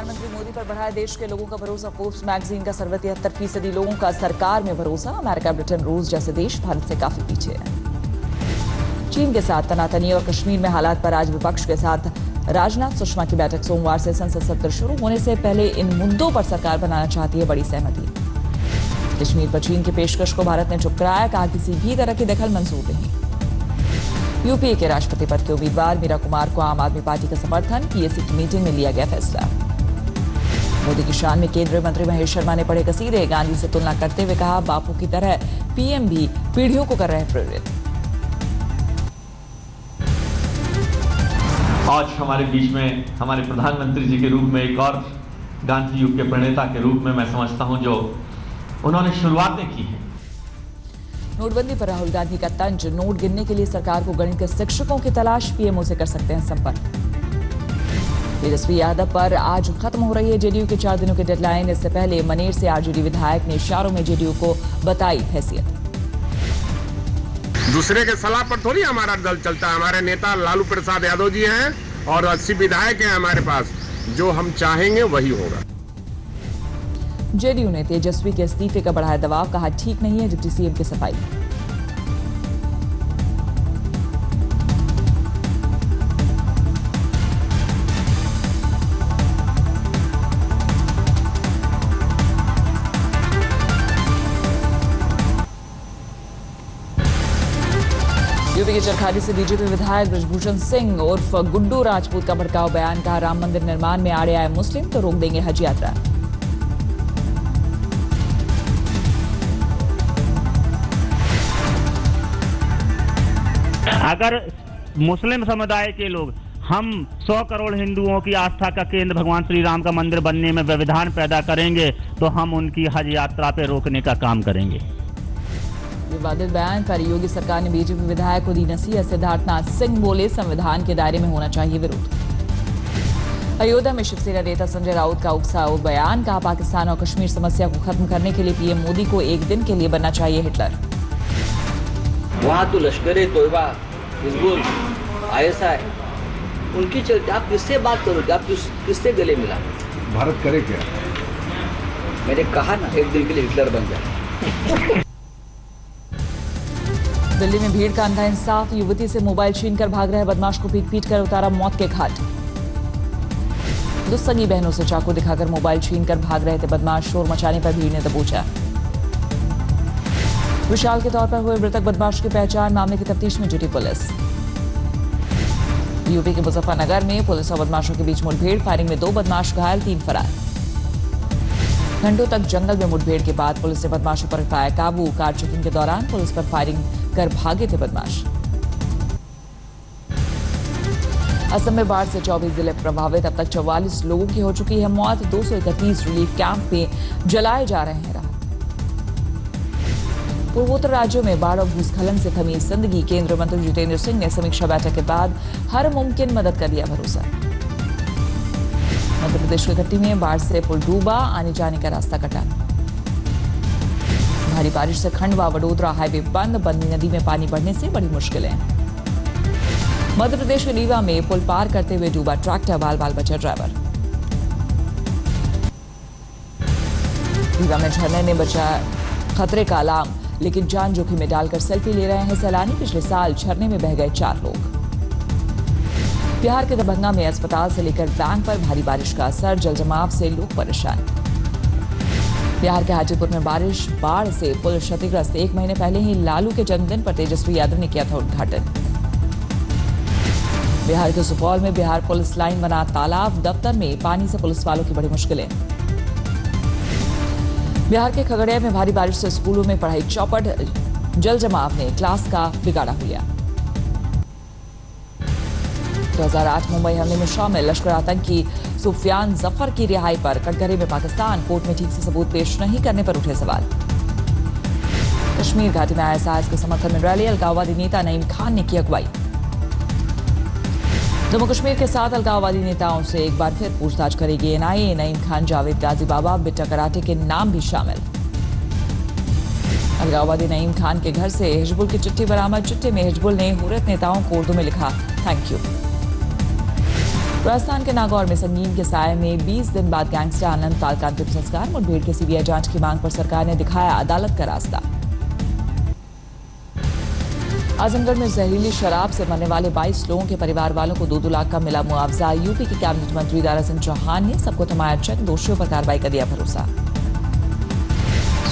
प्रधानमंत्री मोदी पर बढ़ा है देश के लोगों का भरोसा। फोर्ब्स मैगजीन का सर्वे 73% लोगों का सरकार में भरोसा। अमेरिका, ब्रिटेन, रूस जैसे देश भारत से काफी पीछे हैं। चीन के साथ तनातनी और कश्मीर में हालात पर आज विपक्ष के साथ राजनाथ सुषमा की बैठक। सोमवार से संसद सत्र शुरू होने से पहले इन मुद्दों पर सरकार बनाना चाहती है बड़ी सहमति। कश्मीर पर चीन की पेशकश को भारत ने ठुकराया, कहा किसी भी तरह की दखल मंजूर नहीं। यूपीए के राष्ट्रपति पद के उम्मीदवार मीरा कुमार को आम आदमी पार्टी का समर्थन। पीएसी की मीटिंग में लिया गया फैसला। मोदी की शान में केंद्रीय मंत्री महेश शर्मा ने पढ़े कसीदे। गांधी से तुलना करते हुए कहा, बापू की तरह पीएम भी पीढ़ियों को कर रहे हैं प्रेरित। आज हमारे बीच में हमारे प्रधानमंत्री जी के रूप में एक और गांधी युग के प्रणेता के रूप में मैं समझता हूं जो उन्होंने शुरुआतें की हैं। नोटबंदी पर राहुल गांधी का तंज। नोट गिनने के लिए सरकार को गणित के शिक्षकों की तलाश। पीएमओ से कर सकते हैं संपर्क। तेजस्वी यादव पर आज खत्म हो रही है जेडीयू के 4 दिनों की डेडलाइन। इससे पहले मनेर से आरजेडी विधायक ने इशारों में जेडीयू को बताई हैसियत। दूसरे के सलाह पर थोड़ी हमारा दल चलता है। हमारे नेता लालू प्रसाद यादव जी हैं और 80 विधायक हैं हमारे पास। जो हम चाहेंगे वही होगा। जेडीयू ने तेजस्वी के इस्तीफे का बढ़ाया दबाव। कहा, ठीक नहीं है डिप्टी सीएम की सफाई। यूपी के चरखारी से बीजेपी विधायक ब्रजभूषण सिंह उर्फ गुड्डू राजपूत का भड़काऊ बयान। कहा, राम मंदिर निर्माण में आड़े आए मुस्लिम तो रोक देंगे हज यात्रा। अगर मुस्लिम समुदाय के लोग हम 100 करोड़ हिंदुओं की आस्था का केंद्र भगवान श्री राम का मंदिर बनने में व्यवधान पैदा करेंगे तो हम उनकी हज यात्रा पे रोकने का काम करेंगे। विवादित बयान पर योगी सरकार ने बीजेपी विधायक को दी नसीहत। सिद्धार्थनाथ सिंह बोले, संविधान के दायरे में होना चाहिए विरोध। अयोध्या में शिवसेना नेता संजय राउत का उकसाऊ बयान। कहा, पाकिस्तान और कश्मीर समस्या को खत्म करने के लिए पीएम मोदी को एक दिन के लिए बनना चाहिए हिटलर। वहाँ तो लश्कर-ए-तोयबा, हिजबुल, आईएसआई, उनकी चलते आप किससे बात करोगे? आप किससे गले मिला? भारत करे क्या? मैंने कहा ना, एक दिन के लिए हिटलर बन जाए। दिल्ली में भीड़ का अंधा इंसाफ। युवती से मोबाइल छीनकर भाग रहे बदमाश को पीट कर उतारा मौत के घाट। दो सगी बहनों से चाकू दिखाकर मोबाइल छीनकर भाग रहे थे बदमाश। शोर मचाने पर भीड़ ने दबोचा। विशाल के तौर पर हुए मृतक बदमाश की पहचान। मामले की तफ्तीश में जुटी पुलिस। यूपी के मुजफ्फरनगर में पुलिस और बदमाशों के बीच मुठभेड़। फायरिंग में 2 बदमाश घायल, 3 फरार। घंटों तक जंगल में मुठभेड़ के बाद पुलिस ने बदमाशों पर पाया काबू। कार चेकिंग के दौरान पुलिस पर फायरिंग कर भागे थे बदमाश। असम में बाढ़ से 24 जिले प्रभावित। अब तक 44 लोगों की हो चुकी है मौत। 231 रिलीफ कैंप में जलाए जा रहे हैं राहत। पूर्वोत्तर राज्यों में बाढ़ और भूस्खलन से थमी जिंदगी। केंद्रीय मंत्री जितेंद्र सिंह ने समीक्षा बैठक के बाद हर मुमकिन मदद का दिया भरोसा। मध्य प्रदेश के कट्टी में बाढ़ से पुल डूबा, आने जाने का रास्ता कटा। भारी बारिश से खंडवा वडोदरा हाईवे बंद। बंदी नदी में पानी बढ़ने से बड़ी मुश्किलें। मध्य प्रदेश के रीवा में पुल पार करते हुए डूबा ट्रैक्टर। बाल बाल बचा ड्राइवर। रीवा में झरने ने बचा खतरे का अलार्म, लेकिन जान जोखिम में डालकर सेल्फी ले रहे हैं सैलानी। पिछले साल झरने में बह गए 4 लोग। बिहार के दरभंगा में अस्पताल से लेकर बैंक पर भारी बारिश का असर। जलजमाव से लोग परेशान। बिहार के हाजीपुर में बाढ़ से पुल क्षतिग्रस्त। 1 महीने पहले ही लालू के जन्मदिन पर तेजस्वी यादव ने किया था उद्घाटन। बिहार के सुपौल में बिहार पुलिस लाइन बना तालाब। दफ्तर में पानी से पुलिस वालों की बड़ी मुश्किलें। बिहार के खगड़िया में भारी बारिश से स्कूलों में पढ़ाई चौपट। जल जमाव ने क्लास का बिगाड़ा हुआ। 2008 मुंबई हमले में शामिल लश्कर आतंकी सुफियान जफर की रिहाई पर कटघरे में पाकिस्तान। कोर्ट में ठीक से सबूत पेश नहीं करने पर उठे सवाल। कश्मीर घाटी में आईएसआईएस के समर्थन में रैली। अलगाववादी नेता नईम खान ने की अगुवाई। जम्मू कश्मीर के 7 अलगाववादी नेताओं से एक बार फिर पूछताछ करेगी एनआईए। नईम खान, जावेद गाजी बाबा, बिट्टा कराटे के नाम भी शामिल। अलगाववादी नईम खान के घर से हिजबुल की चिट्ठी बरामद। चिट्ठी में हिजबुल ने हुर्रियत नेताओं को उर्दू में लिखा, थैंक यू। राजस्थान के नागौर में संगीन के साये में 20 दिन बाद गैंगस्टर आनंद पाल का अंतिम संस्कार। मुठभेड़ के सीबीआई जांच की मांग पर सरकार ने दिखाया अदालत का रास्ता। आजमगढ़ में जहरीली शराब से मरने वाले 22 लोगों के परिवार वालों को 2-2 लाख का मिला मुआवजा। यूपी के कैबिनेट मंत्री दारा सिंह चौहान ने सबको थमाया चेक, दोषियों पर कार्रवाई का दिया भरोसा।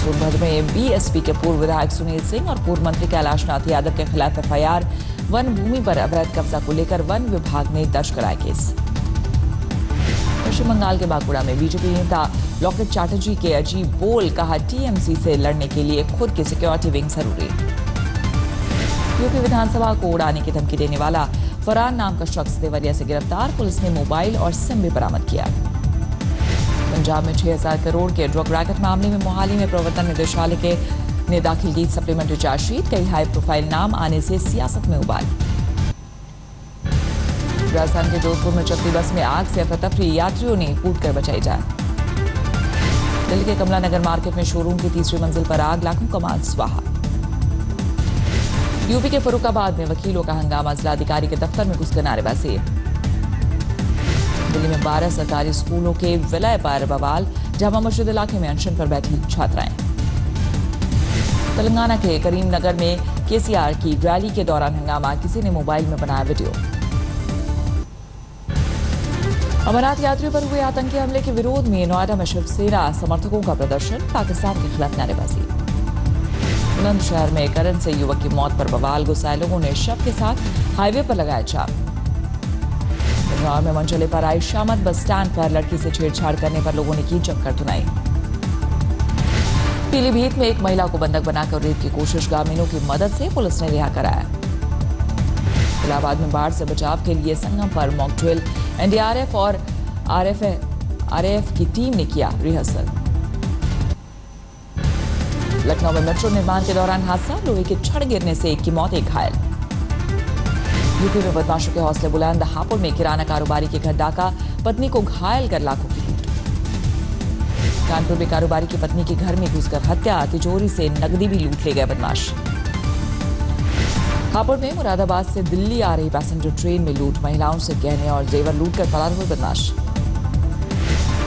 सोनभद्र में बीएसपी के पूर्व विधायक सुनील सिंह और पूर्व मंत्री कैलाशनाथ यादव के खिलाफ एफआईआर। वन भूमि पर अवैध कब्जा को लेकर वन विभाग ने दर्ज कराया केस। पश्चिम बंगाल के बांकुड़ा में बीजेपी नेता लॉकेट चैटर्जी के अजीब बोल, कहा टीएमसी से लड़ने के लिए खुद की सिक्योरिटी विंग जरूरी। यूपी विधानसभा को उड़ाने की धमकी देने वाला फरहान नाम का शख्स देवरिया से गिरफ्तार। पुलिस ने मोबाइल और सिम भी बरामद किया। पंजाब में 6,000 करोड़ के ड्रग रैकेट मामले में मोहाली में प्रवर्तन निदेशालय ने दाखिल की सप्लीमेंट्री चार्जशीट। कई हाई प्रोफाइल नाम आने से सियासत में उबाल। राजस्थान के जोधपुर में चलती बस में आग से अफरा-तफरी, यात्रियों ने कूदकर बचाई जान। दिल्ली के कमला नगर मार्केट में शोरूम की तीसरी मंजिल पर आग, लाखों का माल स्वाहा। यूपी के फरुखाबाद में वकीलों का हंगामा, जिलाधिकारी के दफ्तर में घुसकर नारेबाजी। दिल्ली में 12 सरकारी स्कूलों के विलय पर बवाल, जामा मस्जिद इलाके में अनशन पर बैठी छात्राएं। तेलंगाना के करीमनगर में केसीआर की रैली के दौरान हंगामा, किसी ने मोबाइल में बनाया वीडियो। अमरनाथ यात्रियों पर हुए आतंकी हमले के विरोध में नोएडा में शिवसेना समर्थकों का प्रदर्शन, पाकिस्तान के खिलाफ नारेबाजी। बुलंदशहर में करंट से युवक की मौत पर बवाल, गुस्साए लोगों ने शव के साथ हाईवे पर लगाया जाम। बिजनौर में मंचले पर आई शामत, बस स्टैंड पर लड़की से छेड़छाड़ करने पर लोगों ने की जमकर धुनाई। पीलीभीत में एक महिला को बंधक बनाकर रेप की कोशिश, ग्रामीणों की मदद से पुलिस ने रिहा कराया। इलाहाबाद में बाढ़ से बचाव के लिए संगम पर मॉक ड्रिल, एनडीआरएफ और आरएएफ की टीम ने किया रिहर्सल। लखनऊ में मेट्रो निर्माण के दौरान हादसा, लोहे के छड़ गिरने से एक की मौत, एक घायल। यूपी में बदमाशों के हौसले बुलंद, हापुड़ में किराना कारोबारी के घर डाका, पत्नी को घायल कर लाखों की लूट। कानपुर में कारोबारी की पत्नी के घर में घुसकर हत्या, तिजोरी से नकदी भी लूट ले गए बदमाश। हापुड़ में मुरादाबाद से दिल्ली आ रही पैसेंजर ट्रेन में लूट, महिलाओं से गहने और जेवर लूटकर फरार हुए बदमाश।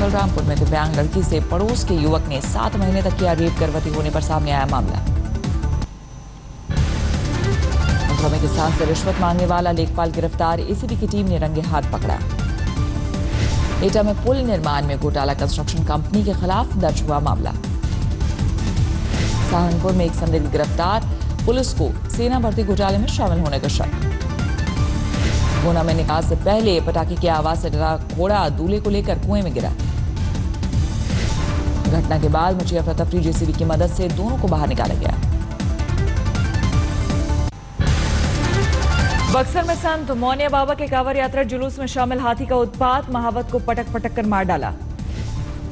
बलरामपुर में दिव्यांग लड़की से पड़ोस के युवक ने 7 महीने तक किया रेप, गर्भवती होने पर सामने आया मामला। मंदसौर में किसान से रिश्वत मांगने वाला लेखपाल गिरफ्तार, एसीबी की टीम ने रंगे हाथ पकड़ा। एटा में पुल निर्माण में घोटाला, कंस्ट्रक्शन कंपनी के खिलाफ दर्ज हुआ मामला। सहारनपुर में एक संदिग्ध गिरफ्तार, पुलिस को सेना भर्ती घोटाले में शामिल होने का शक। गुना में निकाह से पहले पटाखे की आवाज से डरा घोड़ा दूल्हे को लेकर कुएं में गिरा। घटना के बाद मची अफरा-तफरी, जेसीबी की मदद से दोनों को बाहर निकाला गया। बक्सर में संत मोनिया बाबा के कांवड़ यात्रा जुलूस में शामिल हाथी का उत्पात, महावत को पटक पटक कर मार डाला।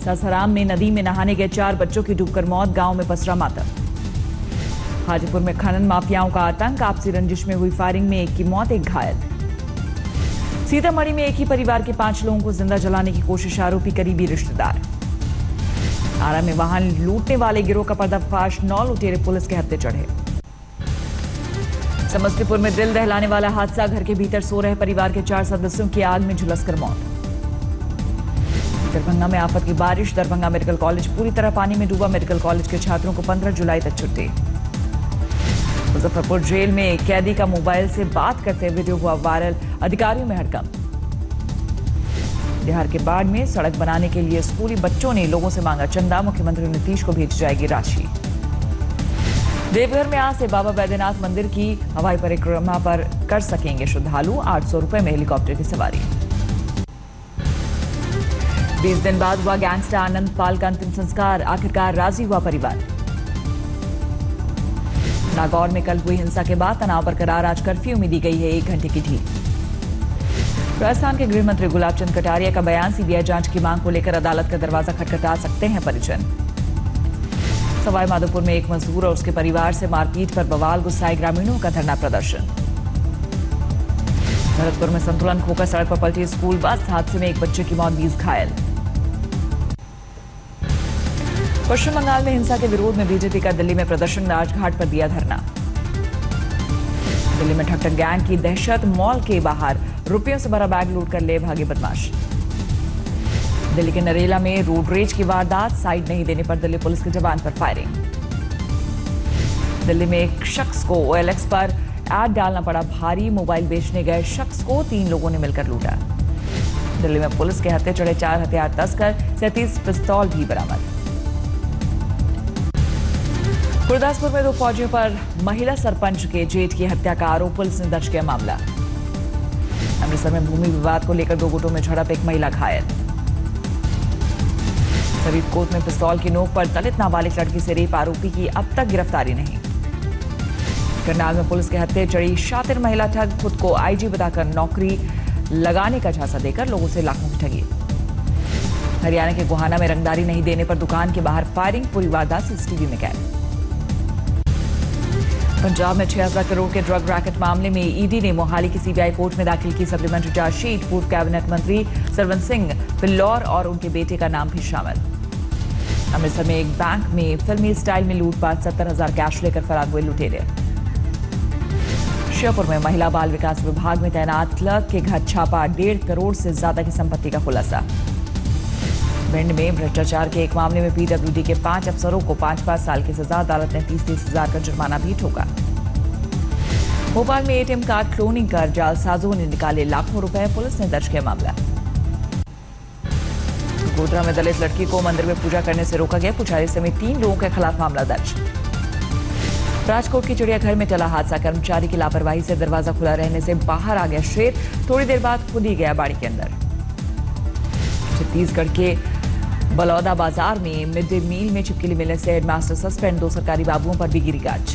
सासाराम में नदी में नहाने गए 4 बच्चों की डूबकर मौत, गांव में पसरा मातम। हाजीपुर में खनन माफियाओं का आतंक, आपसी रंजिश में हुई फायरिंग में एक की मौत, एक घायल। सीतामढ़ी में एक ही परिवार के 5 लोगों को जिंदा जलाने की कोशिश, आरोपी करीबी रिश्तेदार। आरा में वाहन लूटने वाले गिरोह का पर्दाफाश, 9 लुटेरे पुलिस के हत्थे चढ़े। समस्तीपुर में दिल दहलाने वाला हादसा, घर के भीतर सो रहे परिवार के 4 सदस्यों की आग में झुलसकर मौत। दरभंगा में आफत की बारिश, दरभंगा मेडिकल कॉलेज पूरी तरह पानी में डूबा, मेडिकल कॉलेज के छात्रों को 15 जुलाई तक छुट्टी। मुजफ्फरपुर जेल में कैदी का मोबाइल से बात करते वीडियो हुआ वायरल, अधिकारियों में हड़कंप। बिहार के बाढ़ में सड़क बनाने के लिए स्कूली बच्चों ने लोगों से मांगा चंदा, मुख्यमंत्री नीतीश को भेजी जाएगी राशि। देवघर में आज से बाबा बैद्यनाथ मंदिर की हवाई परिक्रमा पर कर सकेंगे श्रद्धालु, 800 रुपए में हेलीकॉप्टर की सवारी। 20 दिन बाद हुआ गैंगस्टर आनंद पाल का अंतिम संस्कार, आखिरकार राजी हुआ परिवार। नागौर में कल हुई हिंसा के बाद तनाव बरकरार, आज कर्फ्यू में दी गई है 1 घंटे की ढील। राजस्थान के गृह मंत्री गुलाब चंद कटारिया का बयान, सीबीआई जांच की मांग को लेकर अदालत का दरवाजा खटखटा सकते हैं परिजन। सवाई माधोपुर में एक मजदूर और उसके परिवार से मारपीट पर बवाल, गुस्साए ग्रामीणों का धरना प्रदर्शन। भरतपुर में संतुलन खोकर सड़क पर पलटी स्कूल बस, हादसे में एक बच्चे की मौत, 20 घायल। पश्चिम बंगाल में हिंसा के विरोध में बीजेपी का दिल्ली में प्रदर्शन, राजघाट पर दिया धरना। दिल्ली में ठट्टर गैंग की दहशत, मॉल के बाहर रुपयों से भरा बैग लूट कर ले भागे बदमाश। दिल्ली के नरेला में रोड रेज की वारदात, साइड नहीं देने पर दिल्ली पुलिस के जवान पर फायरिंग। दिल्ली में एक शख्स को OLX पर ऐड डालना पड़ा भारी, मोबाइल बेचने गए शख्स को 3 लोगों ने मिलकर लूटा। दिल्ली में पुलिस के हत्थे चढ़े 4 हथियार तस्कर, 37 पिस्तौल भी बरामद। गुरदासपुर में 2 फौजियों पर महिला सरपंच के जेठ की हत्या का आरोप, पुलिस ने दर्ज किया मामला। अमृतसर में भूमि विवाद को लेकर 2 गुटों में झड़प, एक महिला घायल। फरीदकोट में पिस्तौल की नोक पर दलित नाबालिग लड़की से रेप आरोपी की अब तक गिरफ्तारी नहीं। करनाल में पुलिस के हत्थे चढ़ी शातिर महिला ठग, खुद को IG बताकर नौकरी लगाने का झांसा देकर लोगों से लाखों की ठगी। हरियाणा के गोहाना में रंगदारी नहीं देने पर दुकान के बाहर फायरिंग, पूरी वारदात CCTV में कैद। पंजाब में 6000 करोड़ के ड्रग रैकेट मामले में ED ने मोहाली की CBI कोर्ट में दाखिल की सप्लीमेंट्री चार्जशीट। पूर्व कैबिनेट मंत्री सरवंत सिंह फिल्लौर और उनके बेटे का नाम भी शामिल। अमृतसर में एक बैंक में फिल्मी स्टाइल में लूटपाट, 70,000 कैश लेकर फरार हुए लुटेरे। श्योपुर में महिला बाल विकास विभाग में तैनात क्लर्क के घर छापा, 1.5 करोड़ से ज्यादा की संपत्ति का खुलासा। भिंड में भ्रष्टाचार के एक मामले में PWD के 5 अफसरों को 5-5 साल की सजा, अदालत ने 30-30 हजार का जुर्माना भी ठोका। भोपाल में ATM कार्ड क्लोनिंग कर जालसाजों ने निकाले लाखों रुपए, पुलिस ने दर्ज किया मामला। गोधरा में दलित लड़की को मंदिर में पूजा करने से रोका गया, पुजारी समेत 3 लोगों के खिलाफ मामला दर्ज। राजकोट की चिड़ियाघर में टला हादसा, कर्मचारी की लापरवाही से दरवाजा खुला रहने से बाहर आ गया शेर, थोड़ी देर बाद खुद ही गया बाड़ी के अंदर। छत्तीसगढ़ के बलौदा बाजार में मिड डे मील में छिपकली मिलने से हेडमास्टर सस्पेंड, 2 सरकारी बाबुओं पर भी गिरी गाज।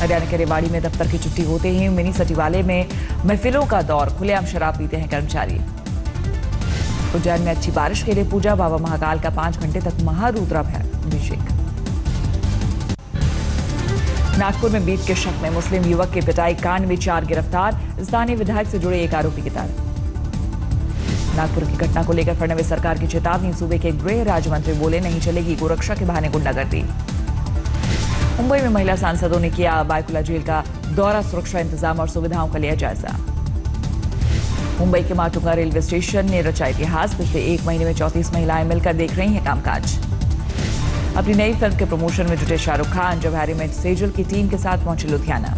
हरियाणा के रेवाड़ी में दफ्तर की छुट्टी होते ही मिनी सचिवालय में महफिलों का दौर, खुलेआम शराब पीते हैं कर्मचारी। उज्जैन में अच्छी बारिश के लिए पूजा, बाबा महाकाल का 5 घंटे तक महारुद्राभिषेक। नागपुर में बीट के शक में मुस्लिम युवक के पिटाई कांड में 4 गिरफ्तार, स्थानीय विधायक से जुड़े एक आरोपी गिरफ्तार। नागपुर की घटना को लेकर फडणवीस सरकार की चेतावनी, सूबे के गृह राज्य मंत्री बोले नहीं चलेगी गोरक्षा के बहाने गुंडागर्दी। मुंबई में महिला सांसदों ने किया बायकुला जेल का दौरा, सुरक्षा इंतजाम और सुविधाओं का लिया जायजा। मुंबई के माटुंगा रेलवे स्टेशन ने रचा इतिहास, पिछले 1 महीने में 34 महिलाएं मिलकर देख रही हैं कामकाज। अपनी नई फिल्म के प्रमोशन में जुटे शाहरुख खान जब हैरी मेट सेजल की टीम के साथ पहुंचे लुधियाना।